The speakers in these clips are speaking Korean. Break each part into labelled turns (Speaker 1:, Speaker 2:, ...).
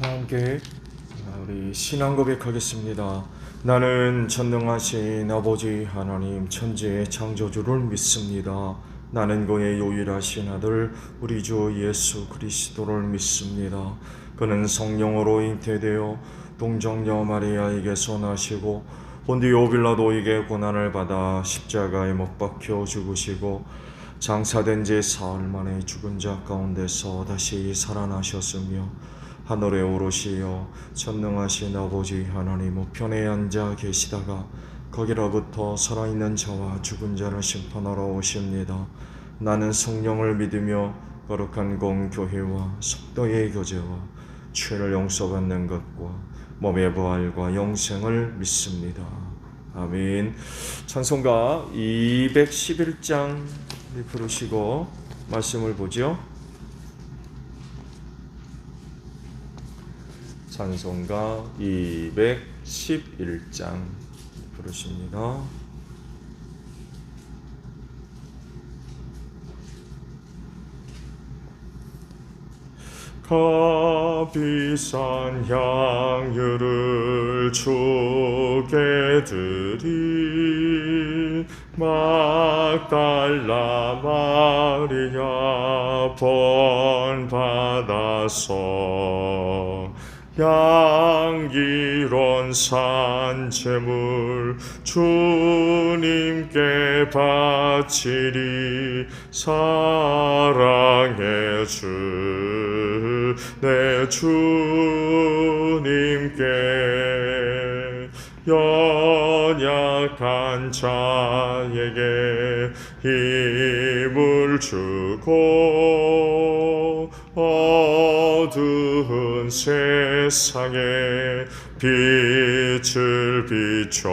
Speaker 1: 다 함께 우리 신앙 고백하겠습니다. 나는 전능하신 아버지 하나님 천지의 창조주를 믿습니다. 나는 그의 유일하신 아들 우리 주 예수 그리스도를 믿습니다. 그는 성령으로 잉태되어 동정녀 마리아에게서 나시고 본디오 빌라도에게 고난을 받아 십자가에 못 박혀 죽으시고 장사된 지 사흘 만에 죽은 자 가운데서 다시 살아나셨으며 하늘에 오르시어 전능하신 아버지 하나님 우편에 앉아 계시다가 거기로부터 살아있는 자와 죽은 자를 심판하러 오십니다. 나는 성령을 믿으며 거룩한 공교회와 속도의 교제와 죄를 용서받는 것과 몸의 부활과 영생을 믿습니다. 아멘. 찬송가 211장 부르시고 말씀을 보죠. 찬송가 211장 부르십니다. 값비싼 향유를 주께 드린 막달라 마리아 본받아서 향기로운 산재물 주님께 바치리. 사랑의 주 내 주님께 연약한 자에게 힘을 주고 어두운 세상에 빛을 비춰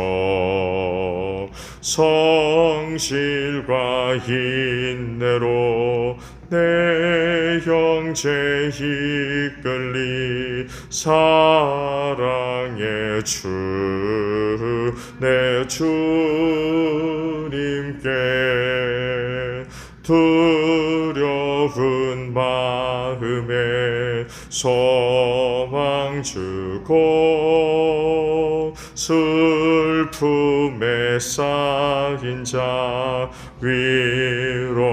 Speaker 1: 성실과 인내로 내 형제 이끌리. 사랑의 주 내 주님께 두려운 마음에 소망 주고 슬픔에 쌓인 자 위로하며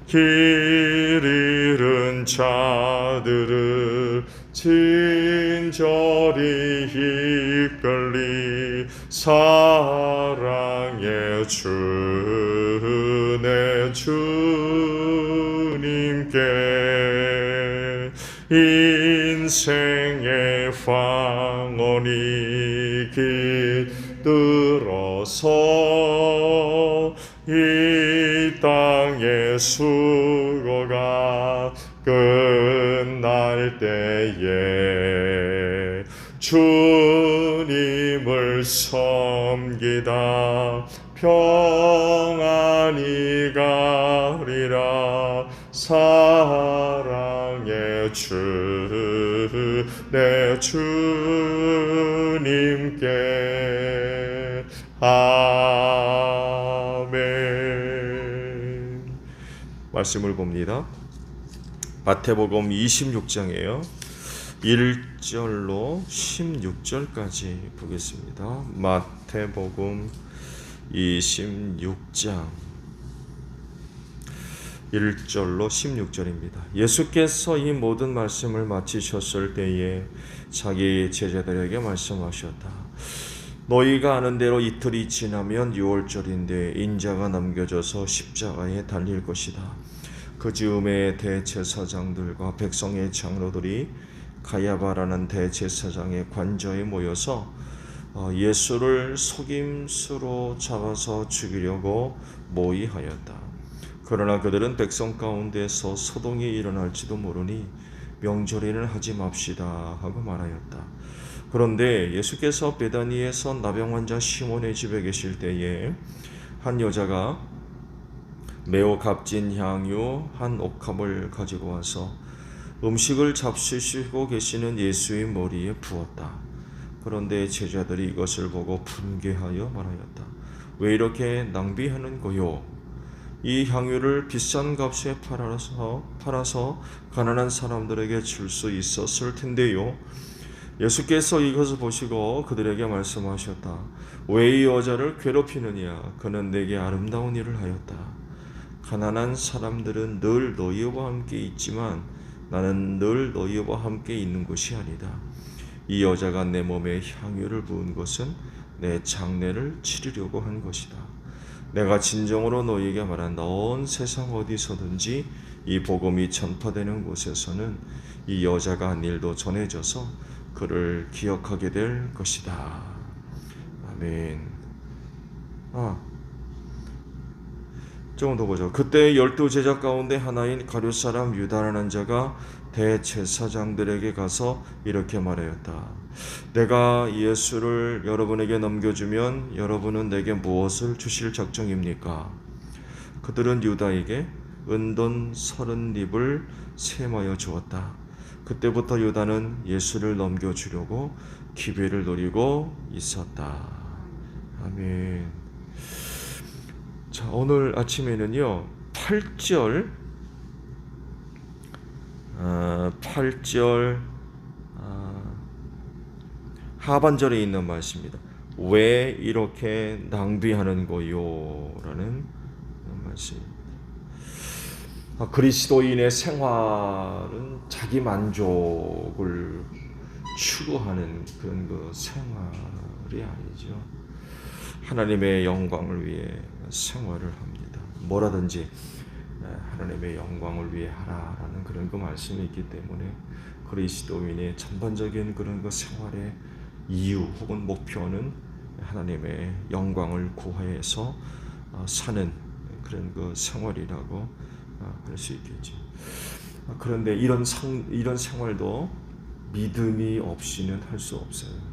Speaker 1: 길 잃은 자들을 친절히 이끌리. 사랑의 주 내 주님께 인생의 황혼이 깃들어서 이 땅의 수고가 끝날 때에 주님을 섬기다 평안히 가리라. 사랑의 주 내 주님께 아멘. 말씀을 봅니다. 마태복음 26장이에요. 1절로 16절까지 보겠습니다. 마태복음 26장 1절로 16절입니다. 예수께서 이 모든 말씀을 마치셨을 때에 자기 제자들에게 말씀하셨다. 너희가 아는 대로 이틀이 지나면 유월절인데 인자가 넘겨져서 십자가에 달릴 것이다. 그 즈음에 대제사장들과 백성의 장로들이 가야바라는 대제사장의 관저에 모여서 예수를 속임수로 잡아서 죽이려고 모의하였다. 그러나 그들은 백성 가운데서 소동이 일어날지도 모르니 명절에는 하지 맙시다 하고 말하였다. 그런데 예수께서 베다니에서 나병 환자 시몬의 집에 계실 때에 한 여자가 매우 값진 향유 한 옥합을 가지고 와서 음식을 잡수시고 계시는 예수의 머리에 부었다. 그런데 제자들이 이것을 보고 분개하여 말하였다. 왜 이렇게 낭비하는 거요? 이 향유를 비싼 값에 팔아서 가난한 사람들에게 줄 수 있었을 텐데요. 예수께서 이것을 보시고 그들에게 말씀하셨다. 왜 이 여자를 괴롭히느냐? 그는 내게 아름다운 일을 하였다. 가난한 사람들은 늘 너희와 함께 있지만 나는 늘 너희와 함께 있는 것이 아니다. 이 여자가 내 몸에 향유를 부은 것은 내 장례를 치르려고 한 것이다. 내가 진정으로 너희에게 말한다. 온 세상 어디서든지 이 복음이 전파되는 곳에서는 이 여자가 한 일도 전해져서 그를 기억하게 될 것이다. 아멘. 조금 더 보죠. 그때 12 제자 가운데 하나인 가룟 사람 유다라는 자가 대제사장들에게 가서 이렇게 말하였다. 내가 예수를 여러분에게 넘겨주면 여러분은 내게 무엇을 주실 작정입니까? 그들은 유다에게 은돈 30립을 세마여 주었다. 그때부터 유다는 예수를 넘겨주려고 기회를 노리고 있었다. 아멘. 자, 오늘 아침에는요 8절 하반절에 있는 말씀입니다. 왜 이렇게 낭비하는 거요? 라는 말씀입니다. 그리스도인의 생활은 자기 만족을 추구하는 그런 그 생활이 아니죠. 하나님의 영광을 위해 생활을 합니다. 뭐라든지 하나님의 영광을 위해 하라라는 그런 그 말씀이 있기 때문에 그리스도인의 전반적인 그런 그 생활의 이유 혹은 목표는 하나님의 영광을 구해서 사는 그런 그 생활이라고 할 수 있겠죠. 그런데 이런 생활도 믿음이 없이는 할 수 없어요.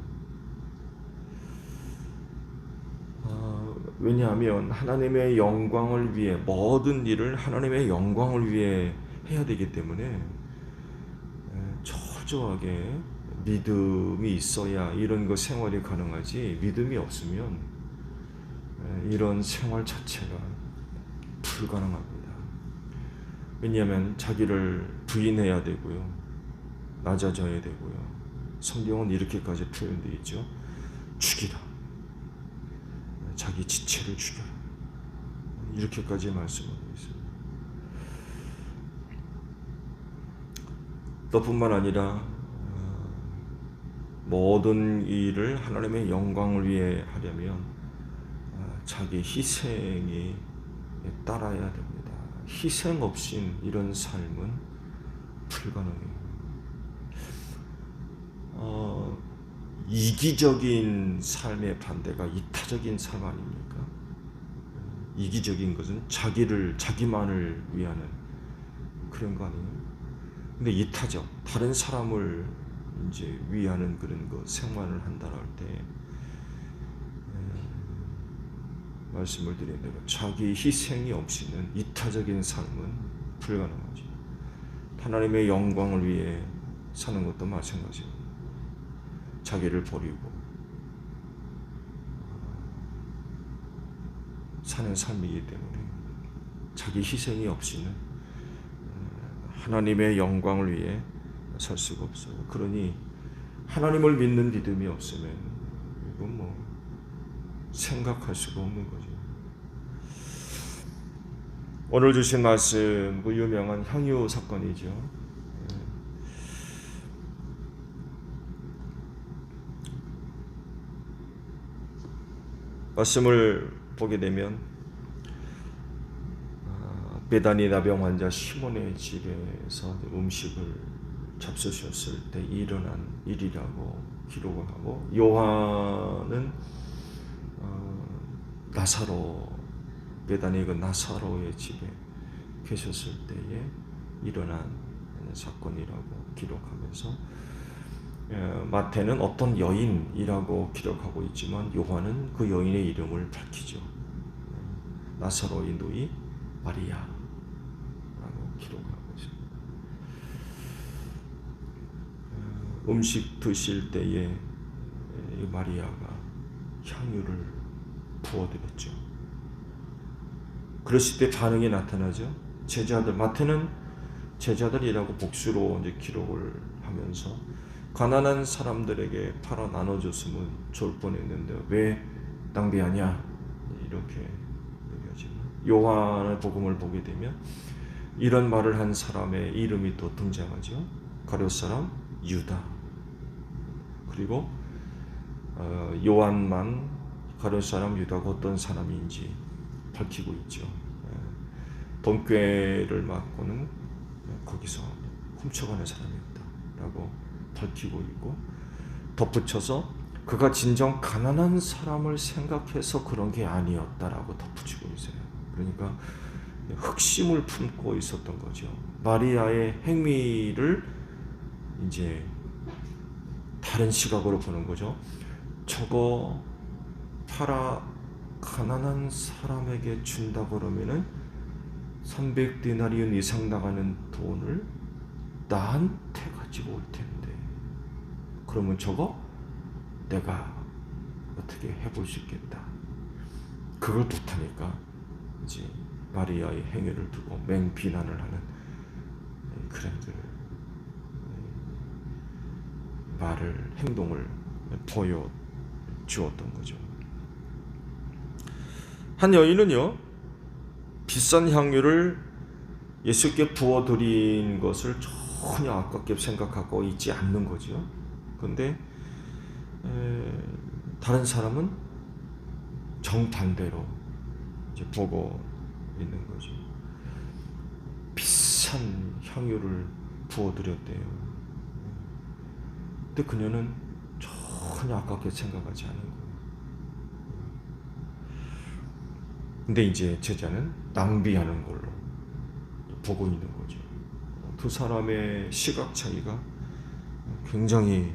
Speaker 1: 왜냐하면 하나님의 영광을 위해 모든 일을 하나님의 영광을 위해 해야 되기 때문에 철저하게 믿음이 있어야 이런 그 생활이 가능하지, 믿음이 없으면 이런 생활 자체가 불가능합니다. 왜냐하면 자기를 부인해야 되고요, 낮아져야 되고요. 성경은 이렇게까지 표현되어 있죠. 죽이라, 자기 지체를 죽여라, 이렇게까지 말씀하고 있습니다. 또 뿐만 아니라 모든 일을 하나님의 영광을 위해 하려면 자기 희생이 따라야 됩니다. 희생 없인 이런 삶은 불가능해요. 이기적인 삶의 반대가 이타적인 삶 아닙니까? 이기적인 것은 자기만을 위하는 그런 거 아니에요? 근데 이타적, 다른 사람을 이제 위하는 그런 거 생활을 한다 할 때 말씀을 드린 대로 자기 희생이 없이는 이타적인 삶은 불가능하죠. 하나님의 영광을 위해 사는 것도 마찬가지입니다. 자기를 버리고 사는 삶이기 때문에 자기 희생이 없이는 하나님의 영광을 위해 살 수가 없어요. 그러니 하나님을 믿는 믿음이 없으면 이건 뭐 생각할 수가 없는 거죠. 오늘 주신 말씀, 그 유명한 향유 사건이죠. 말씀을 보게 되면 베다니 나병 환자 시몬의 집에서 음식을 잡수셨을 때 일어난 일이라고 기록을 하고, 요한은 베다니 그 나사로의 집에 계셨을 때에 일어난 사건이라고 기록하면서, 마태는 어떤 여인이라고 기록하고 있지만 요한은 그 여인의 이름을 밝히죠. 나사로의 누이 마리아라고 기록하고 있습니다. 음식 드실 때에 마리아가 향유를 부어드렸죠. 그랬을 때 반응이 나타나죠. 제자들, 마태는 제자들이라고 복수로 이제 기록을 하면서 가난한 사람들에게 팔아 나눠줬으면 좋을 뻔했는데 왜 낭비하냐 이렇게 얘기하지만, 요한의 복음을 보게 되면 이런 말을 한 사람의 이름이 또 등장하죠. 가룟 사람 유다. 그리고 요한만 가룟 사람 유다가 어떤 사람인지 밝히고 있죠. 돈꾀를 맡고는 거기서 훔쳐가는 사람이었다라고 밝히고 있고, 덧붙여서 그가 진정 가난한 사람을 생각해서 그런 게 아니었다라고 덧붙이고 있어요. 그러니까 흑심을 품고 있었던 거죠. 마리아의 행위를 이제 다른 시각으로 보는 거죠. 저거 팔아 가난한 사람에게 준다 그러면은 300데나리온 이상 나가는 돈을 나한테 가지고 올 텐데, 그러면 저거 내가 어떻게 해볼 수 있겠다. 그걸 못하니까 이제 마리아의 행위를 두고 맹비난을 하는 그런 말을, 행동을 보여주었던 거죠. 한 여인은요, 비싼 향유를 예수께 부어드린 것을 전혀 아깝게 생각하고 있지 않는 거죠. 그런데 다른 사람은 정반대로 이제 보고 있는 거죠. 비싼 향유를 부어드렸대요. 근데 그녀는 전혀 아깝게 생각하지 않은 거예요. 근데 이제 제자는 낭비하는 걸로 보고 있는 거죠. 두 사람의 시각 차이가 굉장히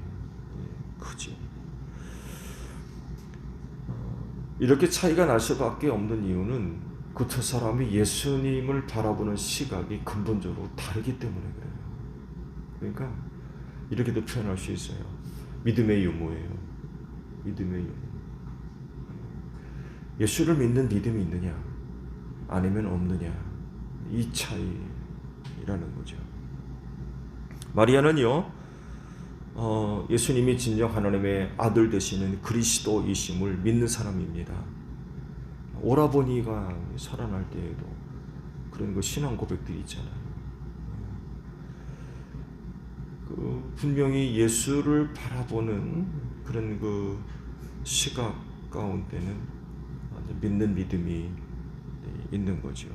Speaker 1: 크죠. 이렇게 차이가 날 수밖에 없는 이유는 그 두 사람이 예수님을 바라보는 시각이 근본적으로 다르기 때문에 그래요. 그러니까 이렇게도 표현할 수 있어요. 믿음의 유무예요. 믿음의 유무. 예수를 믿는 믿음이 있느냐 아니면 없느냐, 이 차이라는 거죠. 마리아는요, 예수님이 진정 하나님의 아들 되시는 그리스도이심을 믿는 사람입니다. 오라버니가 살아날 때에도 그런 그 신앙 고백들이 있잖아요. 분명히 예수를 바라보는 그런 그 시각 가운데는 믿는 믿음이 있는 거죠.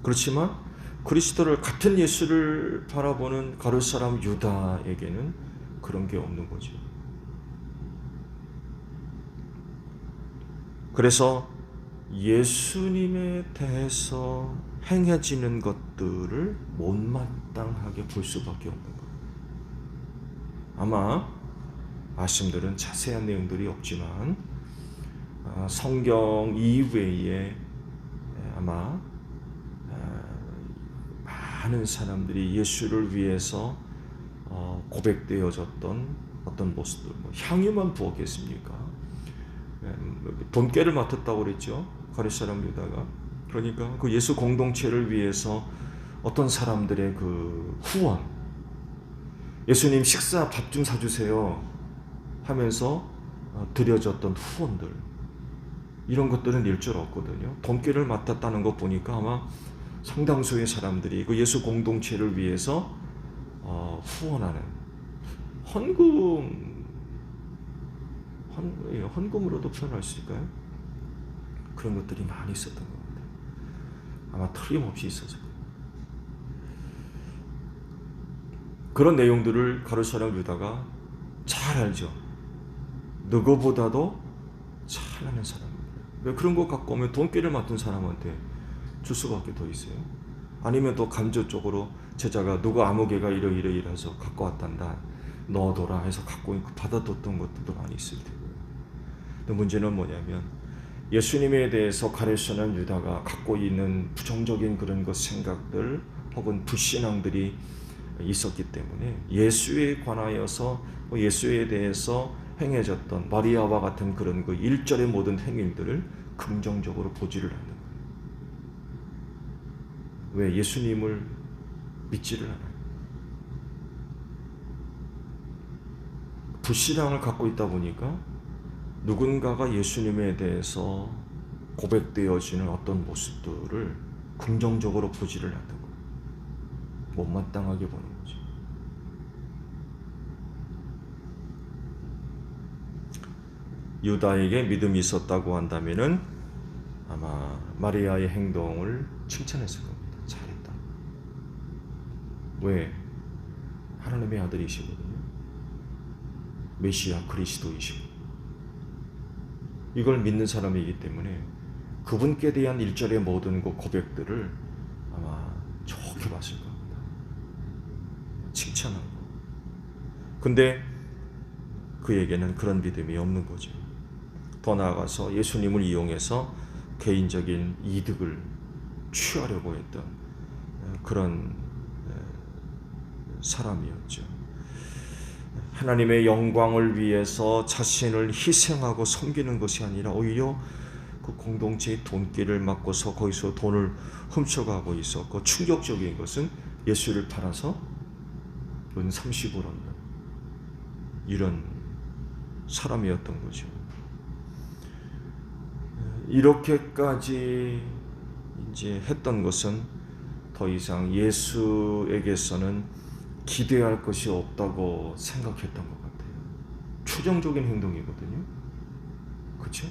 Speaker 1: 그렇지만 그리스도를, 같은 예수를 바라보는 가룟 사람 유다에게는 그런 게 없는 거죠. 그래서 예수님에 대해서 행해지는 것들을 못마땅하게 볼 수밖에 없는 거예요. 아마 말씀들은 자세한 내용들이 없지만 성경 이외에 아마 많은 사람들이 예수를 위해서 고백되어졌던 어떤 모습들, 향유만 부었겠습니까? 돈깨를 맡았다고 그랬죠, 가룟 사람 유다가. 그러니까 그 예수 공동체를 위해서 어떤 사람들의 그 후원, 예수님 식사 밥 좀 사주세요 하면서 드려졌던 후원들, 이런 것들은 일절 없거든요. 돈깨를 맡았다는 것 보니까 아마 상당수의 사람들이 그 예수 공동체를 위해서 후원하는 헌금으로도 표현할 수 있을까요? 그런 것들이 많이 있었던 것 같아요. 아마 틀림없이 있어서. 그런 내용들을 가룟 사람 유다가 잘 알죠. 누구보다도 잘 아는 사람입니다. 왜 그런 거 갖고 오면 돈깨를 맡은 사람한테 줄 수밖에 더 있어요. 아니면 또 간접적으로 제자가 누가 아무개가 이러이러해서 갖고 왔단다, 넣어둬라 해서 갖고 받아뒀던 것들도 많이 있을 테고요. 근데 문제는 뭐냐면 예수님에 대해서 가룟 사람 유다가 갖고 있는 부정적인 그런 것 생각들 혹은 불신앙들이 있었기 때문에 예수에 관하여서 예수에 대해서 행해졌던 마리아와 같은 그런 그 일절의 모든 행위들을 긍정적으로 보지를 않는 거예요. 왜 예수님을 믿지를 않아요? 불신앙을 갖고 있다 보니까 누군가가 예수님에 대해서 고백되어지는 어떤 모습들을 긍정적으로 보지를 않는 거예요. 못마땅하게 보는 거죠. 유다에게 믿음이 있었다고 한다면은 아마 마리아의 행동을 칭찬했을 겁니다. 잘했다. 왜? 하나님의 아들이시거든요. 메시아 그리스도이시고 이걸 믿는 사람이기 때문에 그분께 대한 1절의 모든 그 고백들을 아마 좋게 봤을 겁니다. 칭찬하고. 근데 그에게는 그런 믿음이 없는 거죠. 더 나아가서 예수님을 이용해서 개인적인 이득을 취하려고 했던 그런 사람이었죠. 하나님의 영광을 위해서 자신을 희생하고 섬기는 것이 아니라 오히려 그 공동체의 돈길을 막고서 거기서 돈을 훔쳐가고 있었고, 충격적인 것은 예수를 팔아서 은 30을 얻는 이런 사람이었던 거죠. 이렇게까지 이제 했던 것은 더 이상 예수에게서는 기대할 것이 없다고 생각했던 것 같아요. 추정적인 행동이거든요. 그렇죠?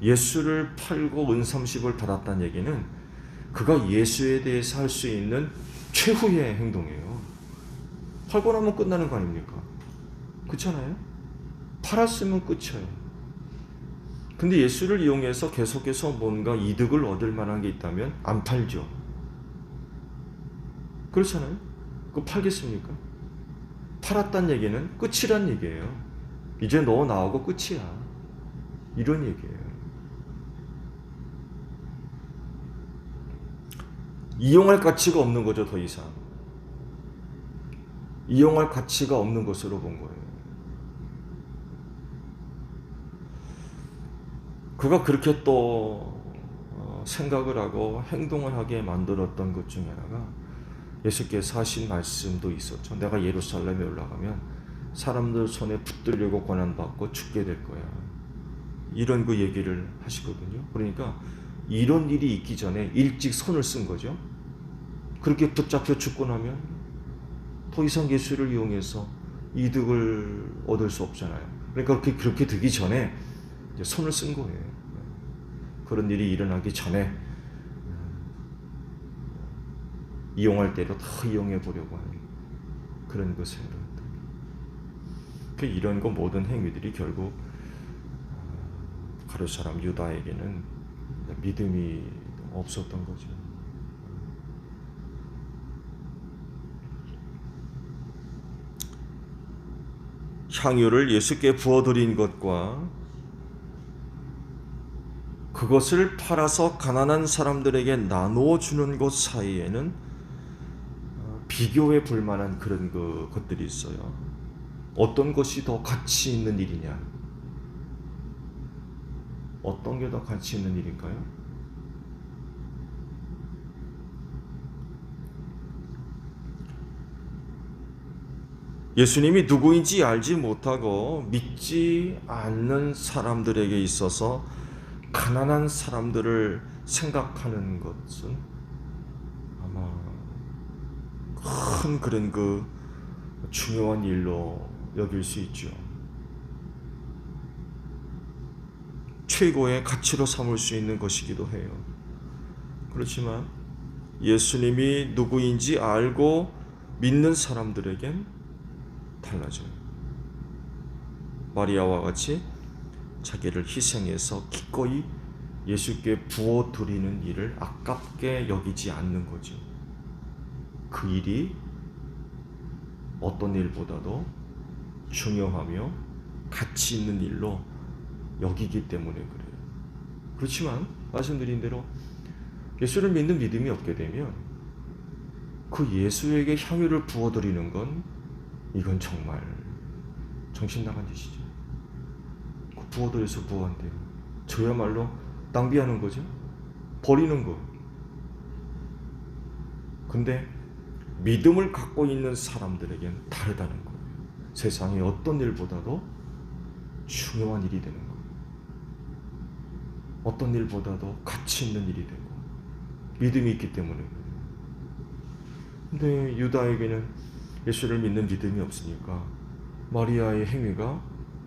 Speaker 1: 예수를 팔고 은 30을 받았다는 얘기는 그가 예수에 대해서 할 수 있는 최후의 행동이에요. 팔고 나면 끝나는 거 아닙니까? 그렇잖아요? 팔았으면 끝이에요. 근데 예수를 이용해서 계속해서 뭔가 이득을 얻을 만한 게 있다면 안 팔죠. 그렇잖아요? 그거 팔겠습니까? 팔았단 얘기는 끝이란 얘기예요. 이제 너 나오고 끝이야. 이런 얘기예요. 이용할 가치가 없는 거죠, 더 이상. 이용할 가치가 없는 것으로 본 거예요. 그가 그렇게 또 생각을 하고 행동을 하게 만들었던 것 중에 하나가 예수께서 하신 말씀도 있었죠. 내가 예루살렘에 올라가면 사람들 손에 붙들려고 고난받고 죽게 될 거야. 이런 그 얘기를 하시거든요. 그러니까 이런 일이 있기 전에 일찍 손을 쓴 거죠. 그렇게 붙잡혀 죽고 나면 더 이상 예수를 이용해서 이득을 얻을 수 없잖아요. 그러니까 그렇게 되기 전에 이제 손을 쓴 거예요. 그런 일이 일어나기 전에 이용할 때로 더 이용해 보려고 하는 그런 것이에요. 이런 거 모든 행위들이 결국 가룟 사람 유다에게는 믿음이 없었던 거죠. 향유를 예수께 부어드린 것과 그것을 팔아서 가난한 사람들에게 나누어 주는 것 사이에는 비교해 볼 만한 그런 것들이 있어요. 어떤 것이 더 가치 있는 일이냐? 어떤 게 더 가치 있는 일일까요? 예수님이 누구인지 알지 못하고 믿지 않는 사람들에게 있어서 가난한 사람들을 생각하는 것은 아마 큰 그런 그 중요한 일로 여길 수 있죠. 최고의 가치로 삼을 수 있는 것이기도 해요. 그렇지만 예수님이 누구인지 알고 믿는 사람들에겐 달라져요. 마리아와 같이 자기를 희생해서 기꺼이 예수께 부어드리는 일을 아깝게 여기지 않는 거죠. 그 일이 어떤 일보다도 중요하며 가치 있는 일로 여기기 때문에 그래요. 그렇지만 말씀드린 대로 예수를 믿는 믿음이 없게 되면 그 예수에게 향유를 부어드리는 건 이건 정말 정신 나간 짓이죠. 부어드려서 뭐한대요? 저야말로 낭비하는 거죠. 버리는 거. 근데 믿음을 갖고 있는 사람들에겐 다르다는 거예요. 세상의 어떤 일보다도 중요한 일이 되는 거예요. 어떤 일보다도 가치 있는 일이 되고 믿음이 있기 때문에. 근데 유다에게는 예수를 믿는 믿음이 없으니까 마리아의 행위가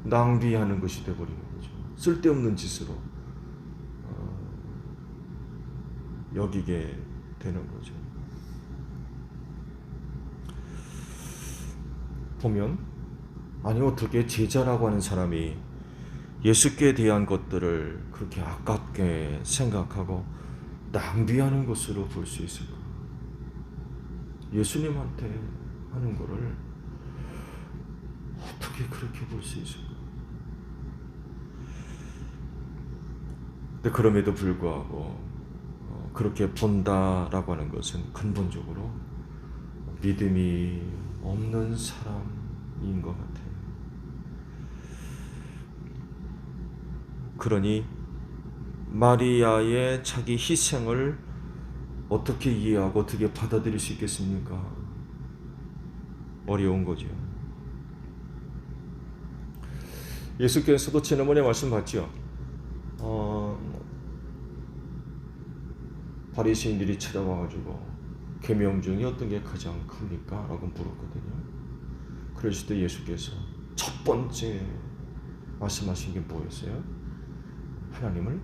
Speaker 1: 낭비하는 것이 되어버리는 거죠. 쓸데없는 짓으로 여기게 되는 거죠. 보면 아니 어떻게 제자라고 하는 사람이 예수께 대한 것들을 그렇게 아깝게 생각하고 낭비하는 것으로 볼 수 있을까? 예수님한테 하는 거를 어떻게 그렇게 볼 수 있을까? 근데 그럼에도 불구하고 그렇게 본다라고 하는 것은 근본적으로 믿음이 없는 사람인 것 같아요. 그러니 마리아의 자기 희생을 어떻게 이해하고 어떻게 받아들일 수 있겠습니까? 어려운 거죠. 예수께서도 지난번에 말씀하셨죠. 바리새인들이 찾아와가지고 계명 중에 어떤 게 가장 큽니까? 라고 물었거든요. 그랬을 때 예수께서 첫 번째 말씀하신 게 뭐였어요? 하나님을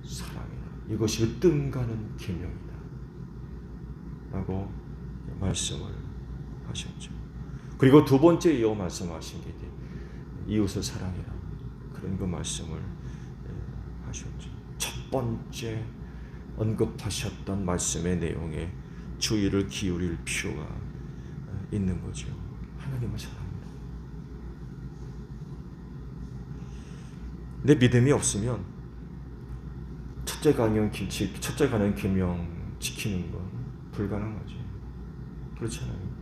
Speaker 1: 사랑해라. 이것이 으뜸가는 계명이다. 라고 말씀을 하셨죠. 그리고 두 번째 이어 말씀하신 게 이웃을 사랑해라. 그런 그 말씀을 하셨죠. 첫 번째 언급하셨던 말씀의 내용에 주의를 기울일 필요가 있는 거죠. 하나님을 사랑합니다. 내 믿음이 없으면 첫째 가는 계명 지키는 건 불가능하죠. 그렇잖아요.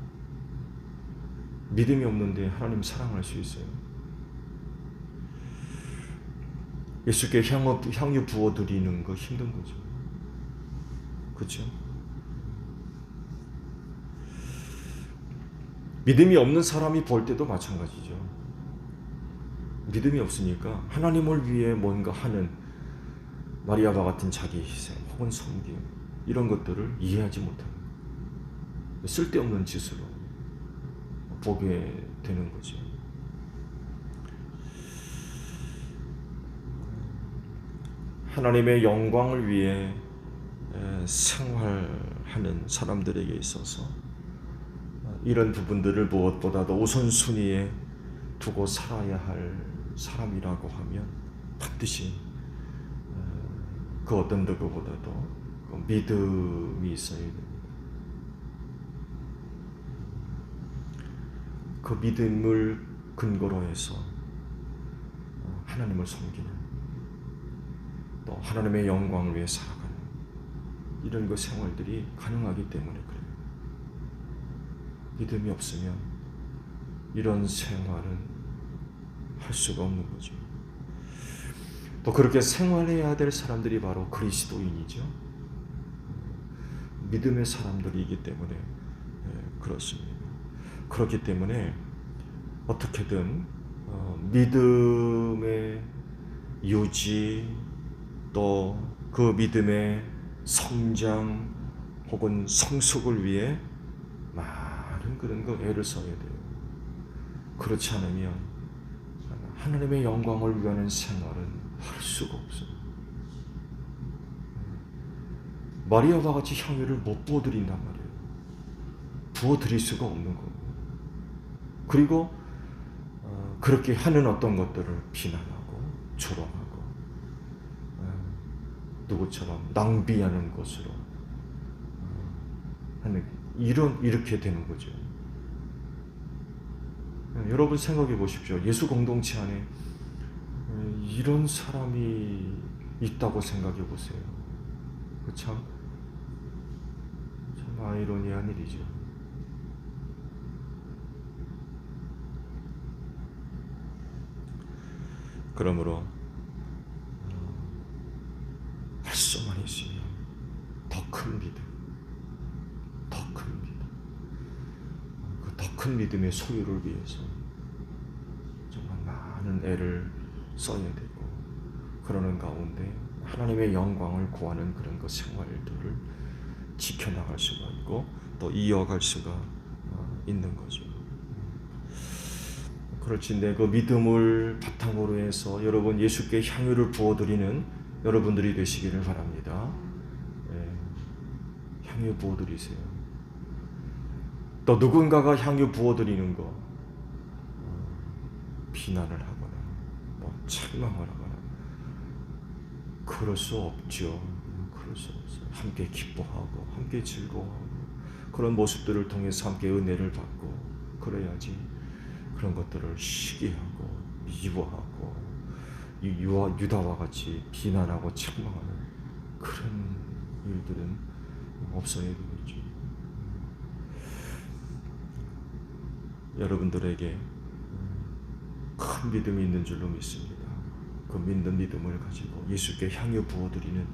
Speaker 1: 믿음이 없는데 하나님 사랑할 수 있어요? 예수께 향유 부어드리는 거 힘든 거죠. 그렇죠? 믿음이 없는 사람이 볼 때도 마찬가지죠. 믿음이 없으니까 하나님을 위해 뭔가 하는 마리아와 같은 자기 희생 혹은 섬김 이런 것들을 이해하지 못합니다. 쓸데없는 짓으로 보게 되는 거죠. 하나님의 영광을 위해 생활하는 사람들에게 있어서 이런 부분들을 무엇보다도 우선순위에 두고 살아야 할 사람이라고 하면 반드시 그 어떤 누구보다도 믿음이 있어야 됩니다. 그 믿음을 근거로 해서 하나님을 섬기는 또 하나님의 영광을 위해 살아가는 이런 그 생활들이 가능하기 때문에 그래요. 믿음이 없으면 이런 생활은 할 수가 없는 거죠. 또 그렇게 생활해야 될 사람들이 바로 그리스도인이죠. 믿음의 사람들이기 때문에 그렇습니다. 그렇기 때문에 어떻게든 믿음의 유지 또 그 믿음의 성장 혹은 성숙을 위해 많은 그런 거 애를 써야 돼요. 그렇지 않으면 하나님의 영광을 위하는 생활은 할 수가 없어요. 마리아와 같이 향유를 못 부어드린단 말이에요. 부어드릴 수가 없는 거예요. 그리고 그렇게 하는 어떤 것들을 비난하고 조롱하고 누구처럼 낭비하는 것으로 하는 이렇게 되는 거죠. 여러분 생각해 보십시오. 예수 공동체 안에 이런 사람이 있다고 생각해 보세요. 참 아이러니한 일이죠. 그러므로 할 수만 있으면 더 큰 믿음, 더 큰 믿음의 소유를 위해서 정말 많은 애를 써야 되고, 그러는 가운데 하나님의 영광을 구하는 그런 그 생활들을 지켜나갈 수가 있고 또 이어갈 수가 있는 거죠. 그렇지, 그 믿음을 바탕으로 해서 여러분 예수께 향유를 부어드리는 여러분들이 되시기를 바랍니다. 향유 부어드리세요. 또 누군가가 향유 부어드리는 거 비난을 하거나 책망을 하거나 그럴 수 없죠. 그럴 수 없어요. 함께 기뻐하고 함께 즐거워하고 그런 모습들을 통해서 함께 은혜를 받고 그래야지. 그런 것들을 시기하고 미워하고 유다와 같이 비난하고 책망하는 그런 일들은 없어야 되겠죠. 여러분들에게 큰 믿음이 있는 줄로 믿습니다. 그 믿는 믿음을 가지고 예수께 향유 부어드리는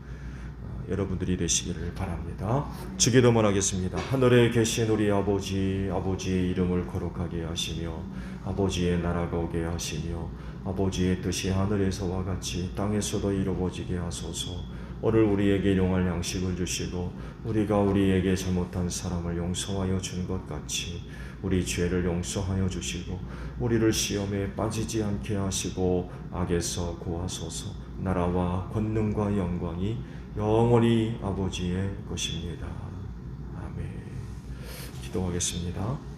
Speaker 1: 여러분들이 되시기를 바랍니다. 주기도문 하겠습니다. 하늘에 계신 우리 아버지의 이름을 거룩하게 하시며 아버지의 나라가 오게 하시며 아버지의 뜻이 하늘에서와 같이 땅에서도 이루어지게 하소서. 오늘 우리에게 일용할 양식을 주시고 우리가 우리에게 잘못한 사람을 용서하여 준 것 같이 우리 죄를 용서하여 주시고 우리를 시험에 빠지지 않게 하시고 악에서 구하소서. 나라와 권능과 영광이 영원히 아버지의 것입니다. 아멘. 기도하겠습니다.